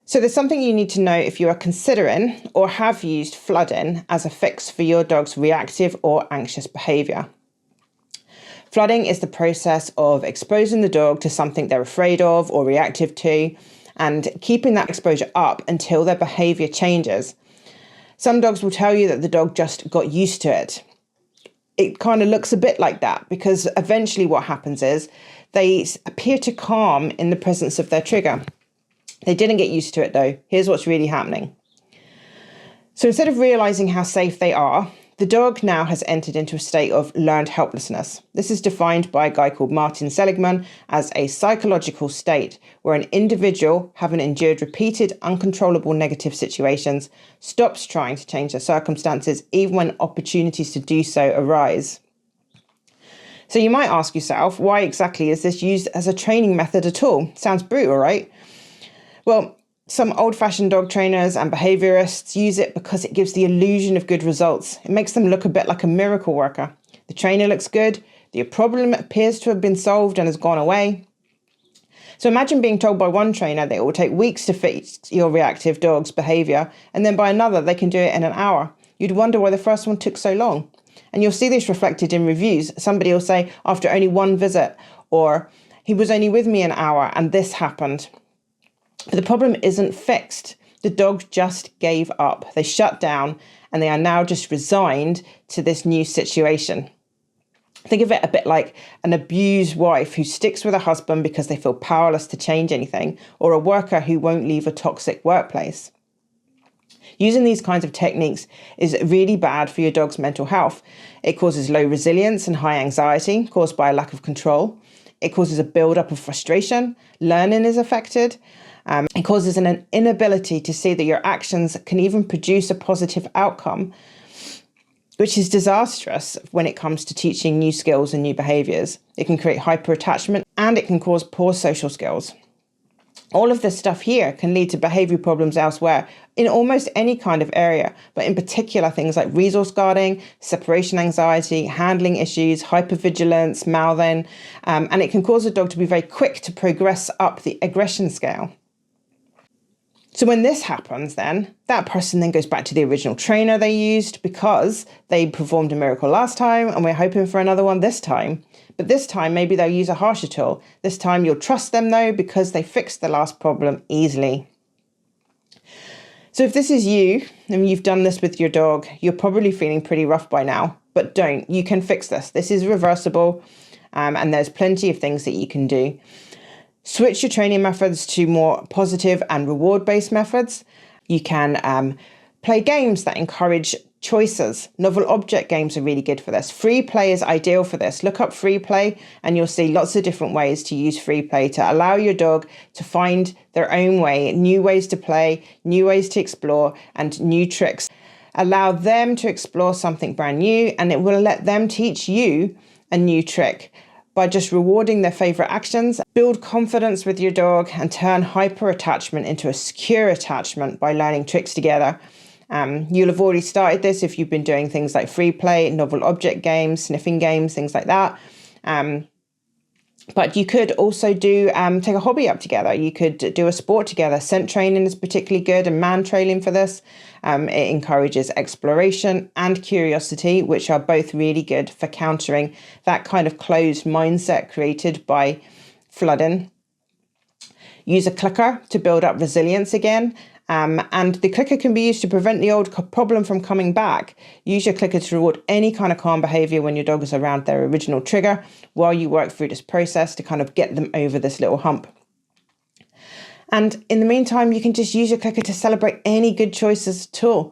So there's something you need to know if you are considering or have used flooding as a fix for your dog's reactive or anxious behaviour. Flooding is the process of exposing the dog to something they're afraid of or reactive to, and keeping that exposure up until their behaviour changes. Some dogs will tell you that the dog just got used to it. It kind of looks a bit like that, because eventually what happens is they appear to calm in the presence of their trigger. They didn't get used to it though. Here's what's really happening. So instead of realising how safe they are, the dog now has entered into a state of learned helplessness. This is defined by a guy called Martin Seligman as a psychological state where an individual, having endured repeated uncontrollable negative situations, stops trying to change their circumstances even when opportunities to do so arise. So you might ask yourself, why exactly is this used as a training method at all? Sounds brutal, right? Well, some old-fashioned dog trainers and behaviourists use it because it gives the illusion of good results. It makes them look a bit like a miracle worker. The trainer looks good, the problem appears to have been solved and has gone away. So imagine being told by one trainer that it will take weeks to fix your reactive dog's behaviour, and then by another they can do it in an hour. You'd wonder why the first one took so long. And you'll see this reflected in reviews. Somebody will say, after only one visit, or he was only with me an hour and this happened. But the problem isn't fixed. The dog just gave up. They shut down and they are now just resigned to this new situation. Think of it a bit like an abused wife who sticks with her husband because they feel powerless to change anything, or a worker who won't leave a toxic workplace. Using these kinds of techniques is really bad for your dog's mental health. It causes low resilience and high anxiety caused by a lack of control. It causes a build-up of frustration. Learning is affected. It causes an inability to see that your actions can even produce a positive outcome, which is disastrous when it comes to teaching new skills and new behaviours. It can create hyper-attachment and it can cause poor social skills. All of this stuff here can lead to behaviour problems elsewhere in almost any kind of area, but in particular things like resource guarding, separation anxiety, handling issues, hypervigilance, mouthing, and it can cause a dog to be very quick to progress up the aggression scale. So when this happens, then that person then goes back to the original trainer they used because they performed a miracle last time and we're hoping for another one this time. But this time, maybe they'll use a harsher tool. This time you'll trust them though, because they fixed the last problem easily. So if this is you and you've done this with your dog, you're probably feeling pretty rough by now, but don't. You can fix this. This is reversible, and there's plenty of things that you can do. Switch your training methods to more positive and reward-based methods. You can play games that encourage choices. Novel object games are really good for this. Free play is ideal for this. Look up free play and you'll see lots of different ways to use free play to allow your dog to find their own way, new ways to play, new ways to explore, and new tricks. Allow them to explore something brand new, and it will let them teach you a new trick. By just rewarding their favourite actions, build confidence with your dog and turn hyper-attachment into a secure attachment by learning tricks together. You'll have already started this if you've been doing things like free play, novel object games, sniffing games, things like that. But you could also take a hobby up together. You could do a sport together. Scent training is particularly good, and man trailing for this. It encourages exploration and curiosity, which are both really good for countering that kind of closed mindset created by flooding. Use a clicker to build up resilience again. And the clicker can be used to prevent the old problem from coming back. Use your clicker to reward any kind of calm behaviour when your dog is around their original trigger while you work through this process to kind of get them over this little hump. And in the meantime, you can just use your clicker to celebrate any good choices at all.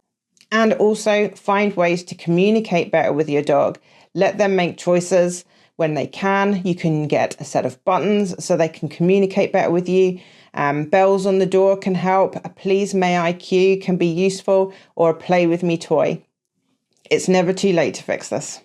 And also find ways to communicate better with your dog. Let them make choices when they can. You can get a set of buttons so they can communicate better with you. Bells on the door can help. A please may I cue can be useful, or a play with me toy. It's never too late to fix this.